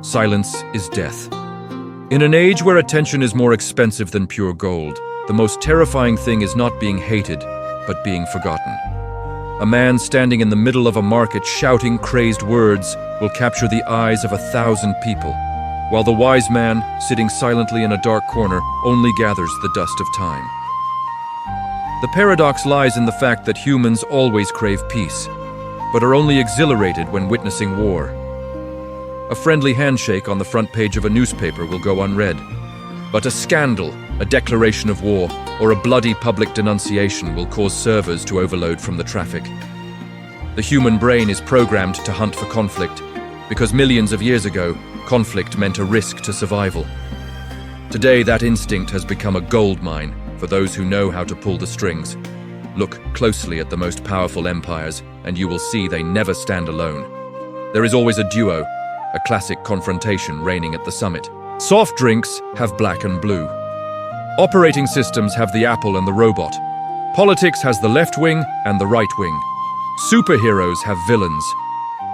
Silence is death. In an age where attention is more expensive than pure gold, the most terrifying thing is not being hated, but being forgotten. A man standing in the middle of a market shouting crazed words will capture the eyes of 1,000 people, while the wise man, sitting silently in a dark corner, only gathers the dust of time. The paradox lies in the fact that humans always crave peace, but are only exhilarated when witnessing war. A friendly handshake on the front page of a newspaper will go unread, but a scandal, a declaration of war, or a bloody public denunciation will cause servers to overload from the traffic. The human brain is programmed to hunt for conflict, because millions of years ago, conflict meant a risk to survival. Today, that instinct has become a gold mine for those who know how to pull the strings. Look closely at the most powerful empires, and you will see they never stand alone. There is always a duo, a classic confrontation reigning at the summit. Soft drinks have black and blue. Operating systems have the apple and the robot. Politics has the left wing and the right wing. Superheroes have villains.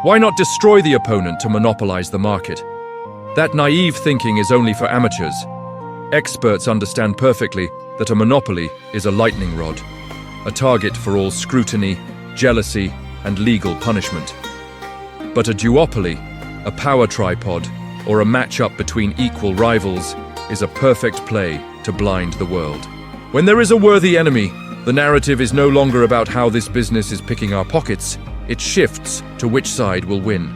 Why not destroy the opponent to monopolize the market? That naive thinking is only for amateurs. Experts understand perfectly that a monopoly is a lightning rod, a target for all scrutiny, jealousy, and legal punishment. But a duopoly, a power tripod, or a match-up between equal rivals is a perfect play to blind the world. When there is a worthy enemy, the narrative is no longer about how this business is picking our pockets, it shifts to which side will win.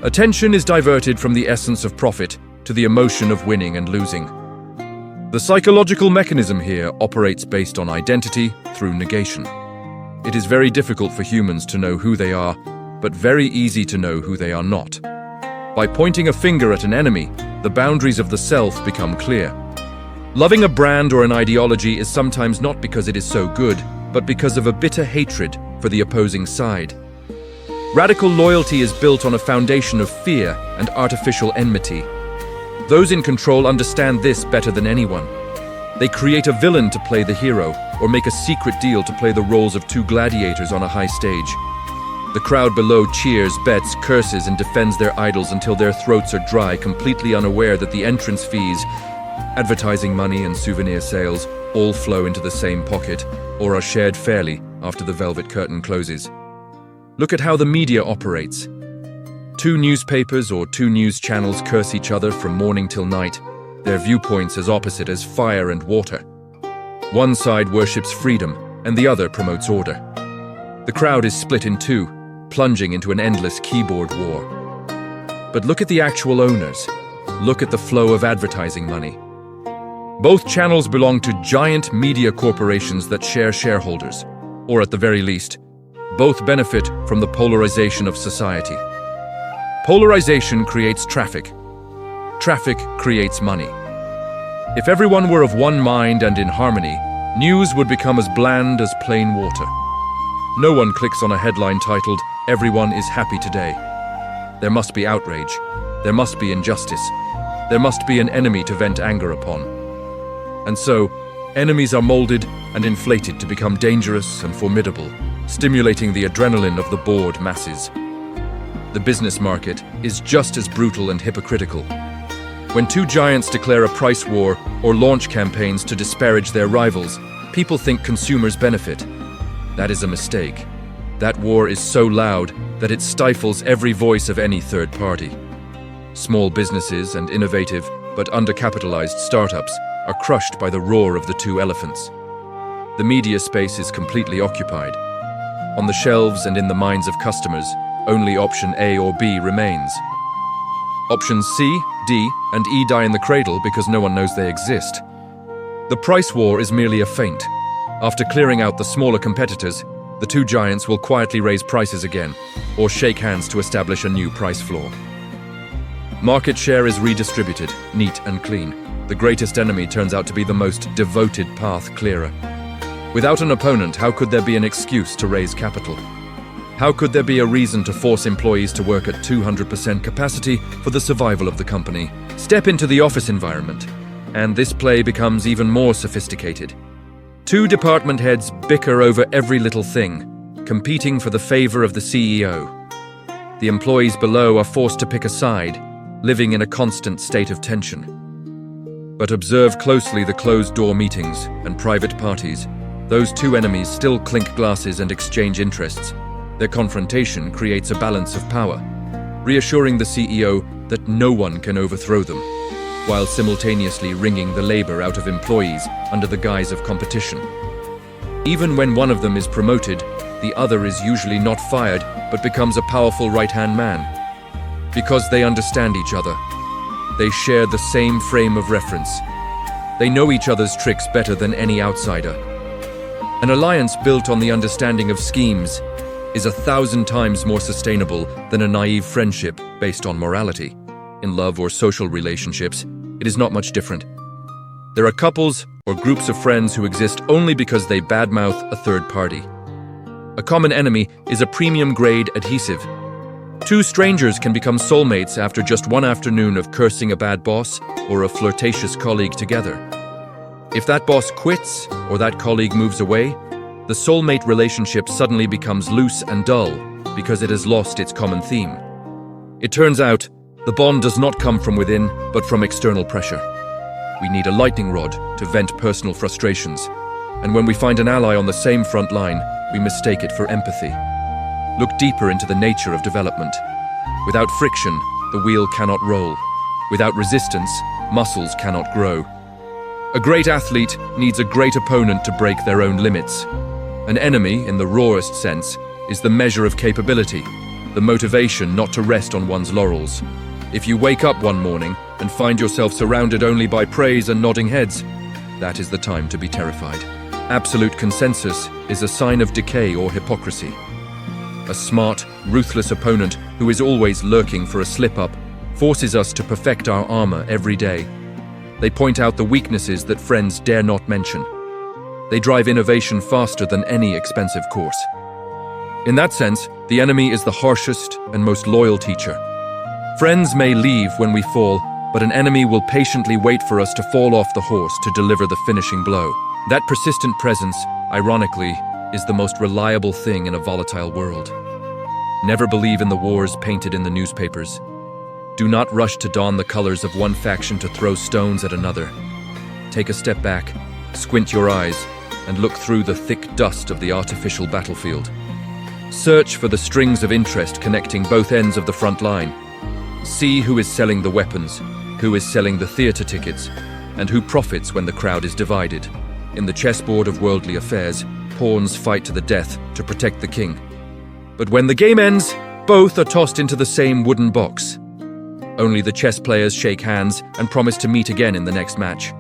Attention is diverted from the essence of profit to the emotion of winning and losing. The psychological mechanism here operates based on identity through negation. It is very difficult for humans to know who they are, but very easy to know who they are not. By pointing a finger at an enemy, the boundaries of the self become clear. Loving a brand or an ideology is sometimes not because it is so good, but because of a bitter hatred for the opposing side. Radical loyalty is built on a foundation of fear and artificial enmity. Those in control understand this better than anyone. They create a villain to play the hero, or make a secret deal to play the roles of two gladiators on a high stage. The crowd below cheers, bets, curses, and defends their idols until their throats are dry, completely unaware that the entrance fees, advertising money, and souvenir sales all flow into the same pocket, or are shared fairly after the velvet curtain closes. Look at how the media operates. Two newspapers or two news channels curse each other from morning till night, their viewpoints as opposite as fire and water. One side worships freedom, and the other promotes order. The crowd is split in two, plunging into an endless keyboard war. But look at the actual owners. Look at the flow of advertising money. Both channels belong to giant media corporations that share shareholders, or at the very least, both benefit from the polarization of society. Polarization creates traffic. Traffic creates money. If everyone were of one mind and in harmony, news would become as bland as plain water. No one clicks on a headline titled, "Everyone is happy today." There must be outrage. There must be injustice. There must be an enemy to vent anger upon. And so, enemies are molded and inflated to become dangerous and formidable, stimulating the adrenaline of the bored masses. The business market is just as brutal and hypocritical. When two giants declare a price war or launch campaigns to disparage their rivals, people think consumers benefit. That is a mistake. That war is so loud that it stifles every voice of any third party. Small businesses and innovative but undercapitalized startups are crushed by the roar of the two elephants. The media space is completely occupied. On the shelves and in the minds of customers, only option A or B remains. Options C, D, and E die in the cradle because no one knows they exist. The price war is merely a feint. After clearing out the smaller competitors, the two giants will quietly raise prices again, or shake hands to establish a new price floor. Market share is redistributed, neat and clean. The greatest enemy turns out to be the most devoted path clearer. Without an opponent, how could there be an excuse to raise capital? How could there be a reason to force employees to work at 200% capacity for the survival of the company? Step into the office environment, and this play becomes even more sophisticated. Two department heads bicker over every little thing, competing for the favor of the CEO. The employees below are forced to pick a side, living in a constant state of tension. But observe closely the closed-door meetings and private parties. Those two enemies still clink glasses and exchange interests. Their confrontation creates a balance of power, reassuring the CEO that no one can overthrow them, while simultaneously wringing the labor out of employees under the guise of competition. Even when one of them is promoted, the other is usually not fired but becomes a powerful right-hand man. Because they understand each other. They share the same frame of reference. They know each other's tricks better than any outsider. An alliance built on the understanding of schemes is 1,000 times more sustainable than a naive friendship based on morality. In love or social relationships, it is not much different. There are couples or groups of friends who exist only because they badmouth a third party. A common enemy is a premium-grade adhesive. Two strangers can become soulmates after just one afternoon of cursing a bad boss or a flirtatious colleague together. If that boss quits or that colleague moves away, the soulmate relationship suddenly becomes loose and dull because it has lost its common theme. It turns out, the bond does not come from within, but from external pressure. We need a lightning rod to vent personal frustrations, and when we find an ally on the same front line, we mistake it for empathy. Look deeper into the nature of development. Without friction, the wheel cannot roll. Without resistance, muscles cannot grow. A great athlete needs a great opponent to break their own limits. An enemy, in the rawest sense, is the measure of capability, the motivation not to rest on one's laurels. If you wake up one morning and find yourself surrounded only by praise and nodding heads, that is the time to be terrified. Absolute consensus is a sign of decay or hypocrisy. A smart, ruthless opponent who is always lurking for a slip-up forces us to perfect our armor every day. They point out the weaknesses that friends dare not mention. They drive innovation faster than any expensive course. In that sense, the enemy is the harshest and most loyal teacher. Friends may leave when we fall, but an enemy will patiently wait for us to fall off the horse to deliver the finishing blow. That persistent presence, ironically, is the most reliable thing in a volatile world. Never believe in the wars painted in the newspapers. Do not rush to don the colors of one faction to throw stones at another. Take a step back, squint your eyes, and look through the thick dust of the artificial battlefield. Search for the strings of interest connecting both ends of the front line. See who is selling the weapons, who is selling the theater tickets, and who profits when the crowd is divided. In the chessboard of worldly affairs, pawns fight to the death to protect the king. But when the game ends, both are tossed into the same wooden box. Only the chess players shake hands and promise to meet again in the next match.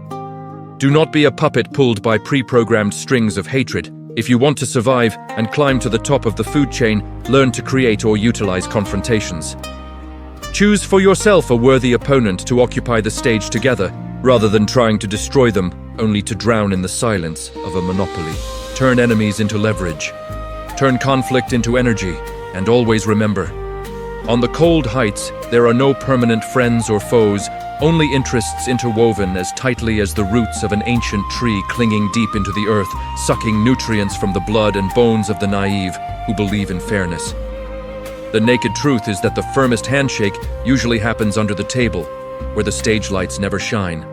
Do not be a puppet pulled by pre-programmed strings of hatred. If you want to survive and climb to the top of the food chain, learn to create or utilize confrontations. Choose for yourself a worthy opponent to occupy the stage together, rather than trying to destroy them, only to drown in the silence of a monopoly. Turn enemies into leverage. Turn conflict into energy, and always remember, on the cold heights, there are no permanent friends or foes, only interests interwoven as tightly as the roots of an ancient tree clinging deep into the earth, sucking nutrients from the blood and bones of the naive who believe in fairness. The naked truth is that the firmest handshake usually happens under the table, where the stage lights never shine.